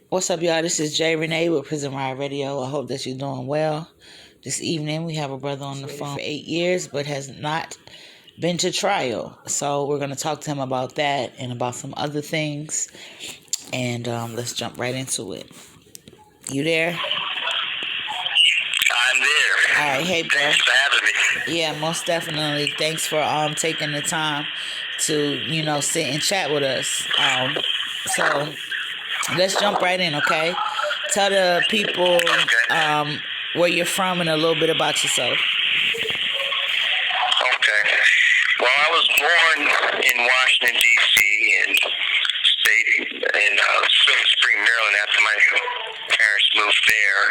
What's up, y'all? This is Jay Renee with Prison Riot Radio. I hope that you're doing well. This evening, we have a brother on the phone for 8 years, but has not been to trial. So we're going to talk to him about that and about some other things. And let's jump right into it. You there? I'm there. All right, hey, bro. Thanks for having me. Yeah, most definitely. Thanks for taking the time to sit and chat with us. So let's jump right in, okay? Tell the people where you're from and a little bit about yourself. Okay. Well, I was born in Washington, D.C. and stayed in Silver Spring, Maryland after my parents moved there.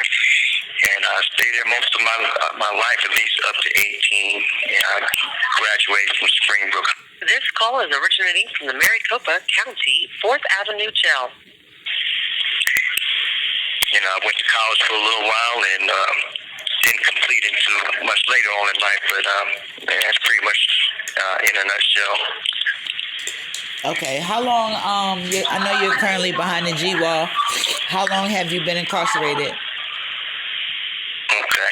And I stayed there most of my life, at least up to 18. And I graduated from Springbrook. This call is originating from the Maricopa County 4th Avenue Jail. I went to college for a little while and didn't complete until much later on in life, but that's pretty much in a nutshell. Okay, how long, I know you're currently behind the G-Wall. How long have you been incarcerated? Okay.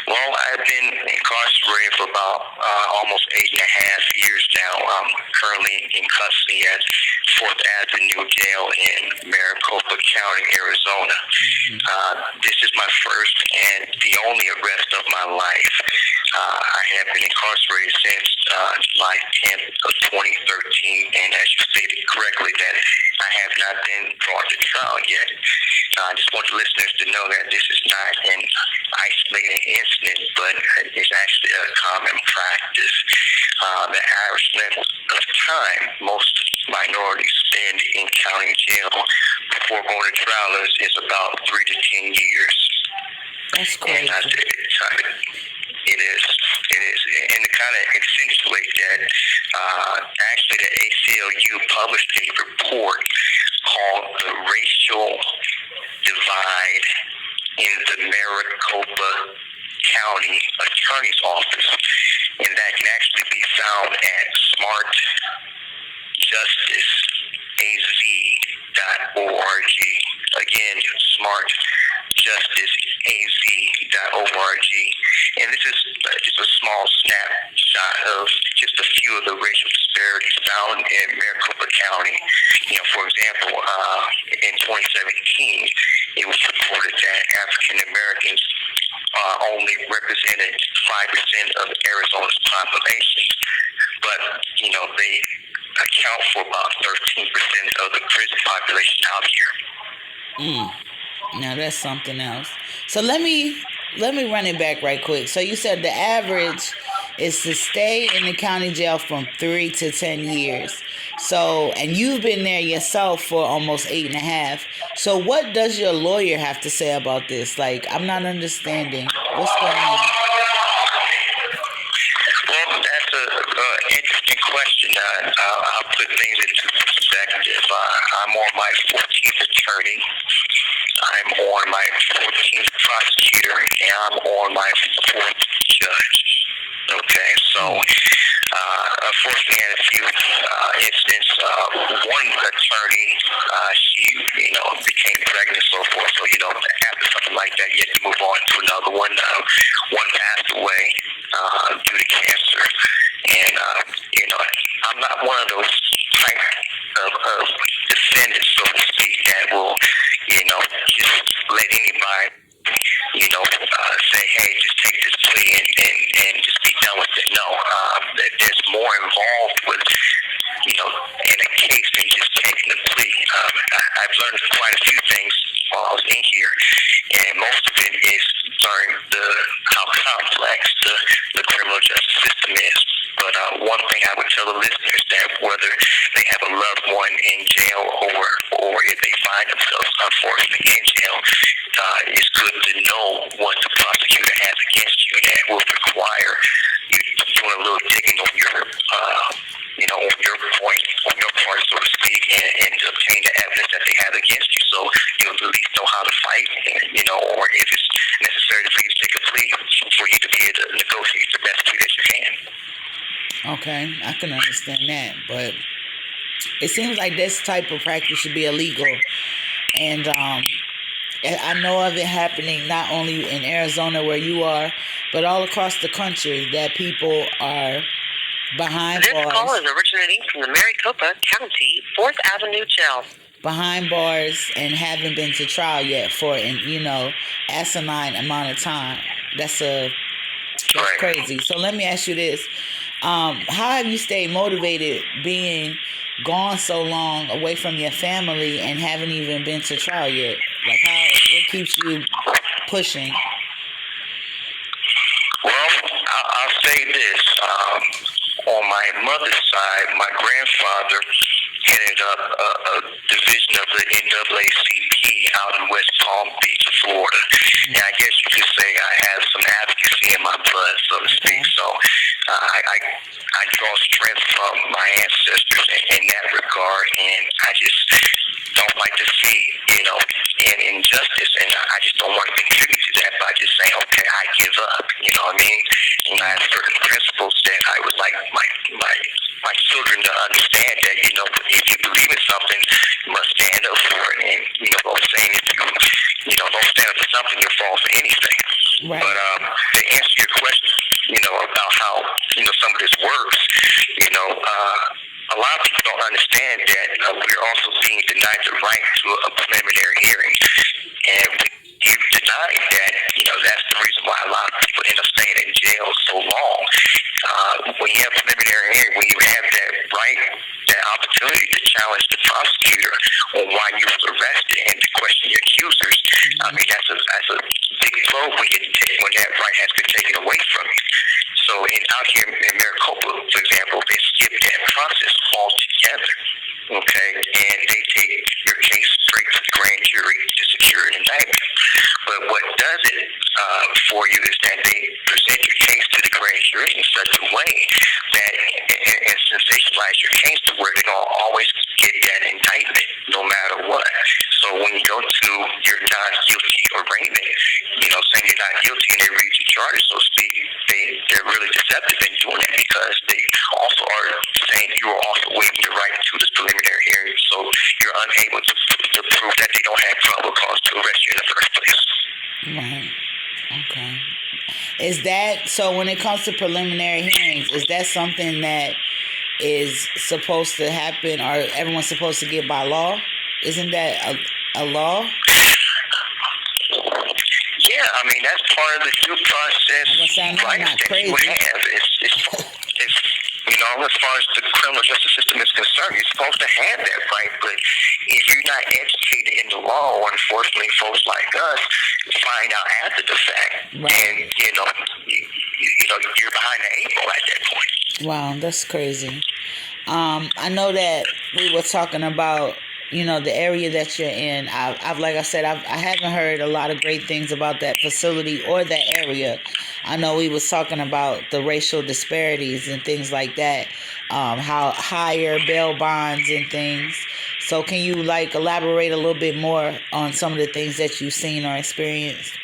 Well, I've been incarcerated for about almost 8.5 years now. I'm currently in custody at 4th Avenue Jail in Maricopa County, Arizona. This is my first and the only arrest of my life. I have been incarcerated since July 10th of 2013, and as you stated correctly, that I have not been brought to trial yet. I just want the listeners to know that this is not an isolated incident, but it's actually a common practice. The average length of time most minorities spend in county jail before going to trial is about 3 to 10 years. That's crazy. And it is. And to kind of accentuate that, actually the ACLU published a report called The Racial Divide in the Maricopa County Attorney's Office. And that can actually be found at smartjusticeaz.org. Again, smartjusticeaz.org. And this is just a small snapshot of just a few of the racial disparities found in Maricopa County. For example, in 2017, it was reported that African Americans only represented 5% of Arizona's population, but they account for about 13% of the prison population out here. Now that's something else. So let me run it back right quick. So you said the average is to stay in the county jail from 3 to 10 years. So, and you've been there yourself for almost 8.5. So what does your lawyer have to say about this? Like, I'm not understanding. What's going on? Well, that's an interesting question. I'll put things into perspective. I'm on my 14th attorney. I'm on my 14th prosecutor, and I'm on my 4th judge. Okay, so unfortunately, I had a few incidents. One attorney, she, became pregnant and so forth. So, after something like that, you have to move on to another one. One passed away due to cancer, and I'm not one of those type of defendants, so to speak, that will, just let anybody, say, hey, just take this plea and just be done with it. No, there's more involved with, in a case than just taking the plea. I've learned quite a few things while I was in here, and most of it is learning how complex the criminal justice system is. But one thing I would tell the listeners that whether they have a loved one in jail or if they find themselves unfortunately in jail, it's good to know what the prosecutor has against you, and that will require you doing a little digging on your on your part, so to speak, and to obtain the evidence that they have against you, so you'll at least know how to fight, or if it's necessary for you to take a plea, for you to be able to negotiate the best plea that you can. Okay, I can understand that, but it seems like this type of practice should be illegal And I know of it happening not only in Arizona where you are, but all across the country, that people are behind This bars. call is originating from the Maricopa County 4th Avenue jail. Behind bars and haven't been to trial yet for an asinine amount of time. That's crazy. So let me ask you this: how have you stayed motivated being gone so long away from your family and haven't even been to trial yet? Like, what keeps you pushing? Well, I'll say this. On my mother's side, my grandfather headed up a division of the NAACP out in West Palm Beach, Florida. And I guess you could say I have some advocacy in my blood, so to speak. So I draw strength from my ancestors in that regard, and I just don't like to see, an injustice, and I just don't want to contribute to that by just saying, okay, I give up. You know what I mean? And I have certain principles that I would like my children to understand that, if you believe in something, you must stand up for it. And, those saying if you don't stand up for something, you'll fall for anything. Right. But to answer your question, about how, some of this works, a lot of people don't understand that we're also being denied the right to a preliminary hearing. And you deny that, that's the reason why a lot of people end up staying in jail so long. When you have preliminary hearing, when you have that right, that opportunity to challenge the prosecutor on why you was arrested and to question your accusers, I mean, that's a big blow when that right has been taken away from you. So out here in Maricopa, for example, they skip that process altogether, okay? And they take your case straight to the grand jury to secure an indictment. But what does it for you is that they present your case to the grand jury in such a way that and sensationalize your case to where they're going to always get that indictment no matter what. So when you go to your not-guilty arraignment, saying you're not guilty and they read your charges, so to speak, they're really deceptive in doing that because they also are saying you are also waiving your right to this preliminary hearing, so you're unable to prove that they don't have probable cause to arrest you in the first place. Right. Okay. Is that so? When it comes to preliminary hearings, is that something that is supposed to happen, or everyone's supposed to get by law? Isn't that a law? Yeah, I mean that's part of the due process rights that you have. It's as far as the criminal justice system is concerned, you're supposed to have that right. But if you're not educated in the law, unfortunately, folks like us find out after the fact, and you're behind the eight ball at that point. Wow, that's crazy. I know that we were talking about the area that you're in. I've like I said, I haven't heard a lot of great things about that facility or that area. I know we was talking about the racial disparities and things like that, how higher bail bonds and things. So can you elaborate a little bit more on some of the things that you've seen or experienced?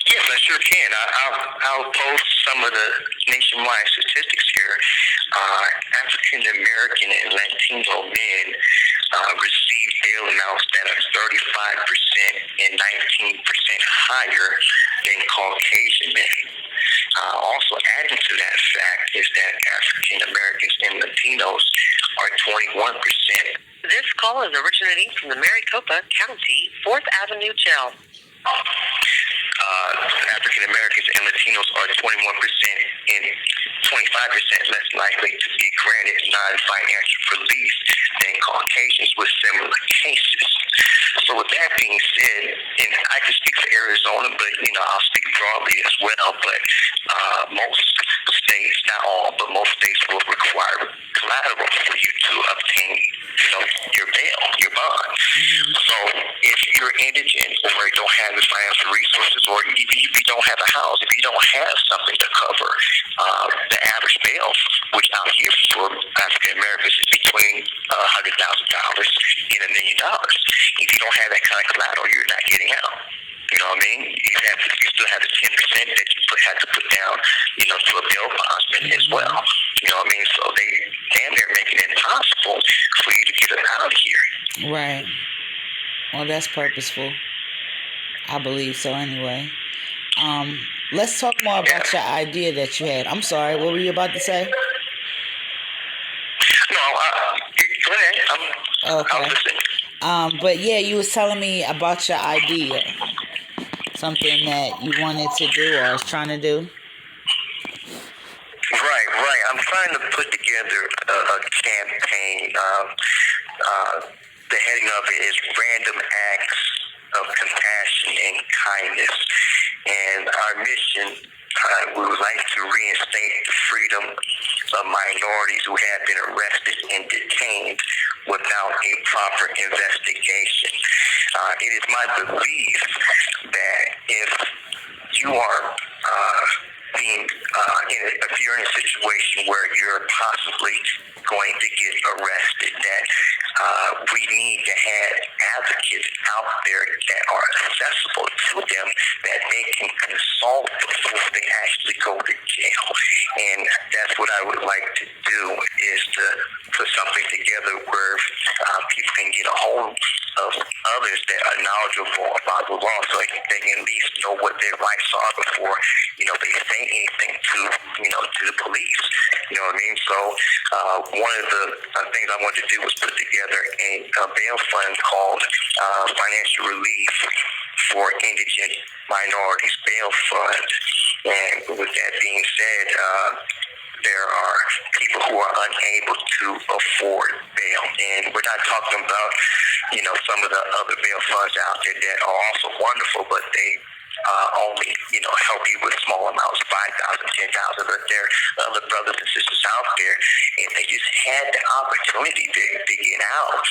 Yes, I sure can. I'll post some of the nationwide statistics here. African American and Latino men receive bail amounts that are 35% and 19% higher than Caucasian men. Also adding to that fact is that African Americans and Latinos are 21%. This call is originating from the Maricopa County 4th Avenue jail. African Americans and Latinos are 21% and 25% less likely to be granted non-financial relief than Caucasians with similar cases. So with that being said, and I can speak for Arizona, but I'll speak broadly as well. But most states, not all, but most states will require collateral for you to obtain, your bail, your bond. So if you're indigent or you don't have the financial resources, or if you don't have a house, if you don't have something to cover the average bail, which out here for African Americans is between $100,000 and $1 million. If you don't have that kind of collateral, you're not getting out. You know what I mean? You still have the 10% that you have to put down, to a bail bondsman as well. You know what I mean? So they damn near make it impossible for you to get out of here. Right. Well, that's purposeful. I believe so anyway. Let's talk more about your idea that you had. I'm sorry, what were you about to say? No, go ahead. I Okay. was listening. But yeah, you was telling me about your idea. Something that you wanted to do or was trying to do. Right. I'm trying to put together a campaign. The heading of it is Random Acts of Compassion and Kindness. And our mission, we would like to reinstate the freedom of minorities who have been arrested and detained without a proper investigation. It is my belief that if you are if you're in a situation where you're possibly going to get arrested, that we need to have advocates out there that are accessible to them, that they can consult before they actually go to jail. And that's what I would like to do, is to put something together where people can get a hold of others that are knowledgeable about the law, so they can at least know what their rights are before they say anything to the police. You know what I mean? So one of the things I wanted to do was put together a bail fund called Financial Relief for Indigent Minorities Bail Fund. And with that being said, there are people who are unable to afford bail. And we're not talking about, some of the other bail funds out there that are also wonderful, but they only, help you with small amounts, 5,000, 10,000, but there are other brothers and sisters out there, and they just had the opportunity to get out.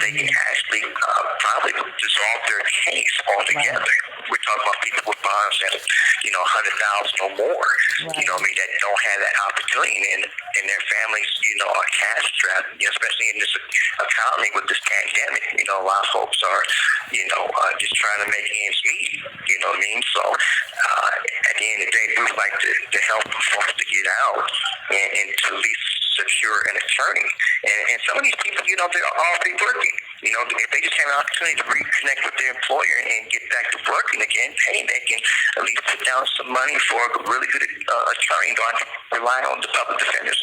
They can actually probably dissolve their case altogether. Right. We're talking about people with bonds that, 100,000 or more, right. That don't have that opportunity, and their families, are cash strapped, especially in this economy with this pandemic. A lot of folks are, just trying to make ends meet. You know what I mean? So at the end of the day, we would like to help folks to get out and to at least secure an attorney. And some of these people, they're already working. If they just have an opportunity to reconnect with their employer and get back to working again, hey, they can at least put down some money for a really good attorney. Don't have to rely on the public defenders,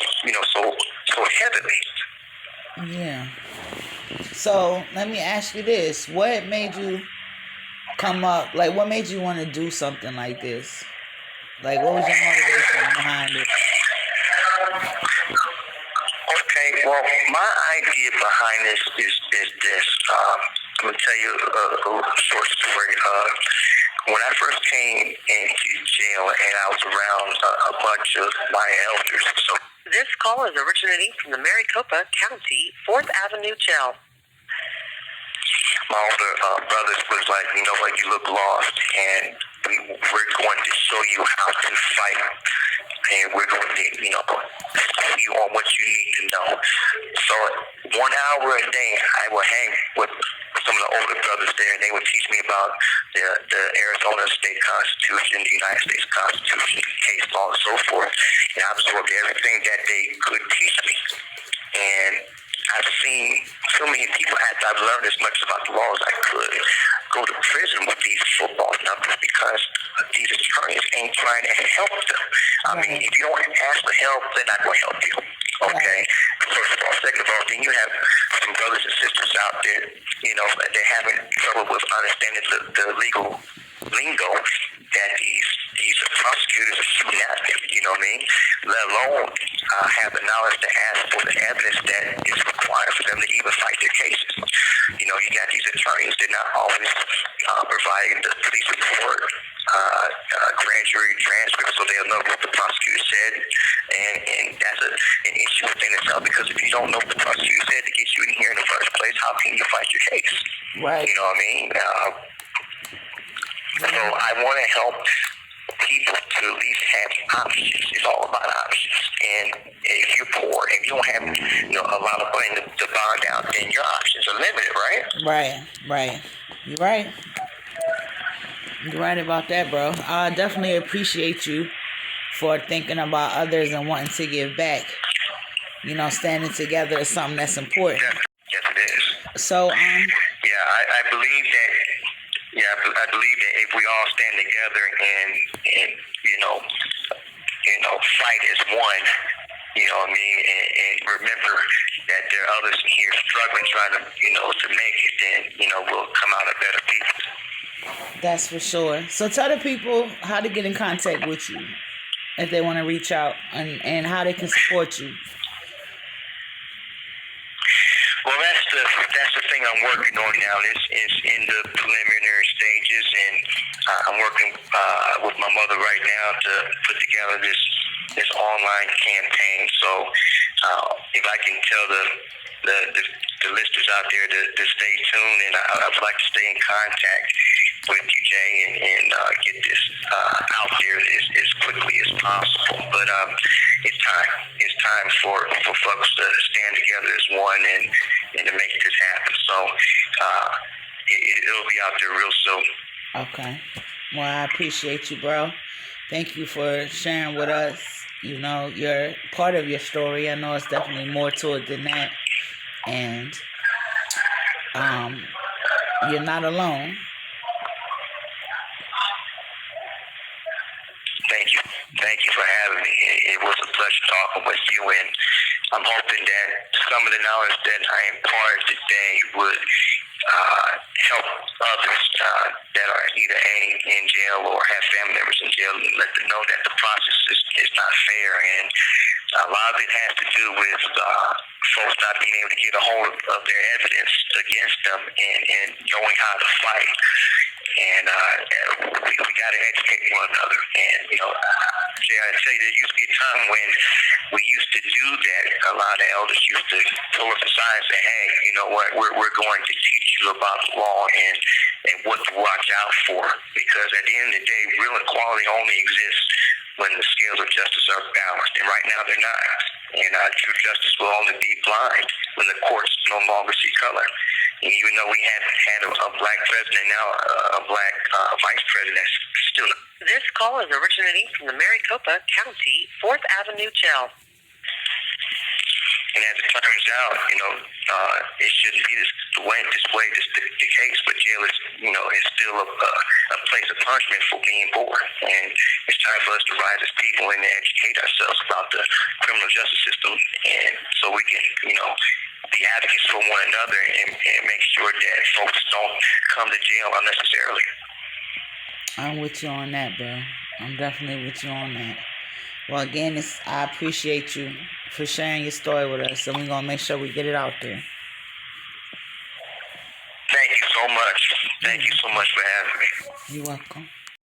so heavily. Yeah. So let me ask you this: what made you come up? Like, what made you want to do something like this? Like, what was your motivation behind it? Okay, well, my idea behind this is this. I'm going to tell you a short story. When I first came into jail, and I was around a bunch of my elders. So this call is originating from the Maricopa County 4th Avenue Jail. My older brothers was like, you know what, you look lost, and we're going to show you how to fight, and we're going to, tell you on what you need to know. So 1 hour a day, I will hang with some of the older brothers there, and they would teach me about the Arizona State Constitution, the United States Constitution, case law, and so forth. And I absorbed everything that they could teach me. And I've seen so many people, after I've learned as much about the law as I could, go to prison with these football numbers because these attorneys ain't trying to help them. I mean, if you don't ask for help, they're not going to help you. Okay? First of all. Second of all, then you have some brothers and sisters out there, they're having trouble with understanding the legal lingo that these prosecutors are shooting at them, let alone have the knowledge to ask for the evidence that is required for them to even fight their cases. You got these attorneys, they're not always providing the police report, grand jury transcript, so they'll know what the prosecutor said, and that's an issue within itself, because if you don't know what the prosecutor said to get you in here in the first place, how can you fight your case? Right. You know what I mean? So I want to help people to at least have options. It's all about options. And if you're poor, if you don't have a lot of money to bond out, then your options are limited, right? Right. You're right. You're right about that, bro. I definitely appreciate you for thinking about others and wanting to give back. Standing together is something that's important. Yes, it is. So Yeah, I believe that. Yeah, I believe that if we all stand together and fight as one, you know what I mean, and remember that there are others here struggling, trying to make it, then we'll come out a better people. that's for sure. So tell the people how to get in contact with you if they want to reach out and how they can support you. Well, that's the thing I'm working on now. This is in the preliminary stages, and I'm working with my mother right now to put together this online campaign. So if I can tell the listeners out there to stay tuned, and I would like to stay in contact with you, Jay, and get this out there as quickly as possible. But it's time. It's time for folks to stand together as one and to make this happen. So it'll be out there real soon. Okay. Well, I appreciate you, bro. Thank you for sharing with us. You're part of your story. I know it's definitely more to it than that. And you're not alone. Thank you for having me. It was a pleasure talking with you, and I'm hoping that some of the knowledge that I imparted today would help others that are either in jail or have family members in jail, and let them know that the process is not fair. And a lot of it has to do with folks not being able to get a hold of their evidence against them and knowing how to fight. And we got to educate one another. And, Jay, I tell you, there used to be a time when we used to do that. A lot of elders used to pull us aside and say, hey, you know what, we're going to teach you about the law and what to watch out for. Because at the end of the day, real equality only exists when the scales of justice are balanced. And right now they're not. And true justice will only be blind when the courts no longer see color. And even though we had a black president, now a black vice president, that's still. This call is originating from the Maricopa County 4th Avenue Jail. And as it turns out, it shouldn't be this way, the case. But jail is, is still a place of punishment for being born. And it's time for us to rise as people and educate ourselves about the criminal justice system, and so we can, be advocates for one another and make sure that folks don't come to jail unnecessarily. I'm with you on that, bro. I'm definitely with you on that. Well, again, I appreciate you for sharing your story with us, and we're going to make sure we get it out there. Thank you so much. Thank you so much for having me. You're welcome.